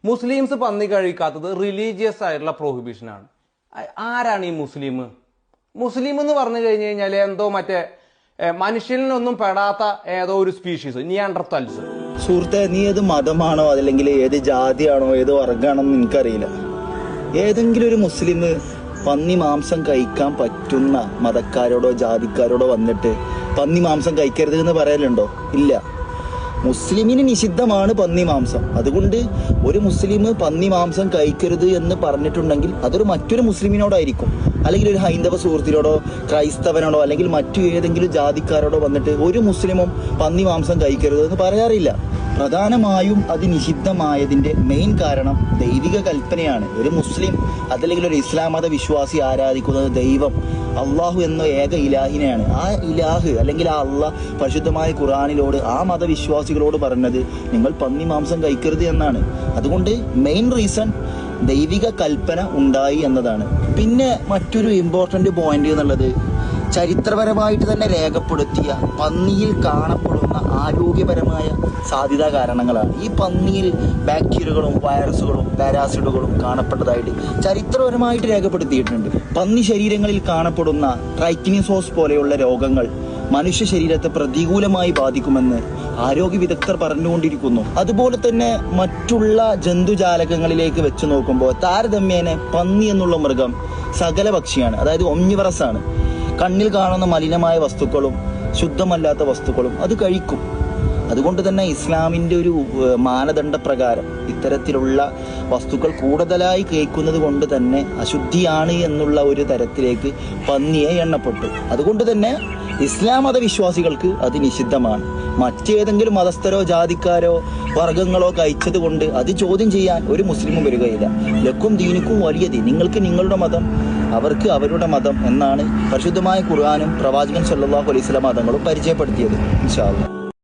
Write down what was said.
Muslims പന്നി കഴിക്കാത്തത് religious ആയിട്ടുള്ള പ്രൊഹിബിഷനാണ്. ആരാണ് ഈ മുസ്ലിം? മുസ്ലിം എന്ന് പറഞ്ഞു കഴിഞ്ഞു കഴിഞ്ഞാൽ എന്തോ മറ്റേ മനുഷ്യനൊന്നും പെടാത്ത ഏതോ ഒരു സ്പീഷീസ്, നിയാണ്ടർത്തൽസ്. സുഹൃത്തെ, നീ ഏത് മതമാണോ അതല്ലെങ്കിൽ ഏത് ജാതിയാണോ ഏത് വർഗ്ഗമാണോ എന്ന് എനിക്കറിയില്ല. ഏതെങ്കിലും ഒരു മുസ്ലിം പന്നി മാംസം കഴിക്കാൻ പറ്റുന്ന മതക്കാരോടോ ജാതിക്കാരോടോ വന്നിട്ട് പന്നി മാംസം കഴിക്കരുത് എന്ന് പറയലുണ്ടോ? ഇല്ല. മുസ്ലിമിന് നിഷിദ്ധമാണ് പന്നി മാംസം. അതുകൊണ്ട് ഒരു മുസ്ലിം പന്നി മാംസം കഴിക്കരുത് എന്ന് പറഞ്ഞിട്ടുണ്ടെങ്കിൽ അതൊരു മറ്റൊരു മുസ്ലിമിനോടായിരിക്കും, അല്ലെങ്കിൽ ഒരു ഹൈന്ദവ സുഹൃത്തിനോടോ ക്രൈസ്തവനോടോ അല്ലെങ്കിൽ മറ്റു ഏതെങ്കിലും ജാതിക്കാരോടോ വന്നിട്ട് ഒരു മുസ്ലിമും പന്നി മാംസം കഴിക്കരുത് എന്ന് പറയാറില്ല. പ്രധാനമായും അത് നിഷിദ്ധമായതിന്റെ മെയിൻ കാരണം ദൈവിക കൽപ്പനയാണ്. ഒരു മുസ്ലിം അതല്ലെങ്കിൽ ഒരു ഇസ്ലാം മത വിശ്വാസി ആരാധിക്കുന്നത് ദൈവം അള്ളാഹു എന്ന ഏക ഇലാഹിനെയാണ്. ആ ഇലാഹ് അല്ലെങ്കിൽ ആ അള്ളാഹ് പരിശുദ്ധമായ ഖുർആനിലോട് ആ മതവിശ്വാസികളോട് പറഞ്ഞത് നിങ്ങൾ പന്നി മാംസം കഴിക്കരുത് എന്നാണ്. അതുകൊണ്ട് മെയിൻ റീസൺ ദൈവിക കൽപ്പന ഉണ്ടായി എന്നതാണ്. പിന്നെ മറ്റൊരു ഇമ്പോർട്ടന്റ് പോയിന്റ് എന്നുള്ളത് ചരിത്രപരമായിട്ട് തന്നെ രേഖപ്പെടുത്തിയ പന്നിയിൽ കാണപ്പെടുന്ന ആരോഗ്യപരമായ സാധ്യതാ കാരണങ്ങളാണ്. ഈ പന്നിയിൽ ബാക്ടീരിയകളും വൈറസുകളും പാരാസിഡുകളും കാണപ്പെട്ടതായിട്ട് ചരിത്രപരമായിട്ട് രേഖപ്പെടുത്തിയിട്ടുണ്ട്. പന്നി ശരീരങ്ങളിൽ കാണപ്പെടുന്ന ട്രൈക്കിനിസോസ് പോലെയുള്ള രോഗങ്ങൾ മനുഷ്യ ശരീരത്തെ പ്രതികൂലമായി ബാധിക്കുമെന്ന് ആരോഗ്യ വിദഗ്ധർ പറഞ്ഞുകൊണ്ടിരിക്കുന്നു. അതുപോലെ തന്നെ മറ്റുള്ള ജന്തുജാലകങ്ങളിലേക്ക് വെച്ച് നോക്കുമ്പോൾ താരതമ്യേന പന്നി എന്നുള്ള മൃഗം സകലഭക്ഷിയാണ്, അതായത് ഒമ്നിവറസ് ആണ്. കണ്ണിൽ കാണുന്ന മലിനമായ വസ്തുക്കളും ശുദ്ധമല്ലാത്ത വസ്തുക്കളും അത് കഴിക്കും. അതുകൊണ്ട് തന്നെ ഇസ്ലാമിൻ്റെ ഒരു മാനദണ്ഡ പ്രകാരം ഇത്തരത്തിലുള്ള വസ്തുക്കൾ കൂടുതലായി കഴിക്കുന്നത് കൊണ്ട് തന്നെ അശുദ്ധിയാണ് എന്നുള്ള ഒരു തരത്തിലേക്ക് പന്നിയെ എണ്ണപ്പെട്ടു. അതുകൊണ്ട് തന്നെ ഇസ്ലാം മതവിശ്വാസികൾക്ക് അത് നിഷിദ്ധമാണ്. മറ്റേതെങ്കിലും മതസ്ഥരോ ജാതിക്കാരോ വർഗങ്ങളോ കഴിച്ചത് കൊണ്ട് അത് ചോദ്യം ചെയ്യാൻ ഒരു മുസ്ലിമും വരികയില്ല. ലക്കും ദീനിക്കും വലിയതി, നിങ്ങൾക്ക് നിങ്ങളുടെ മതം അവർക്ക് അവരുടെ മതം എന്നാണ് പരിശുദ്ധമായ ഖുർആനും പ്രവാചകൻ സല്ലല്ലാഹു അലൈഹി വസല്ലം മതങ്ങളും പരിചയപ്പെടുത്തിയത്. ഇൻഷാ അല്ലാഹ്.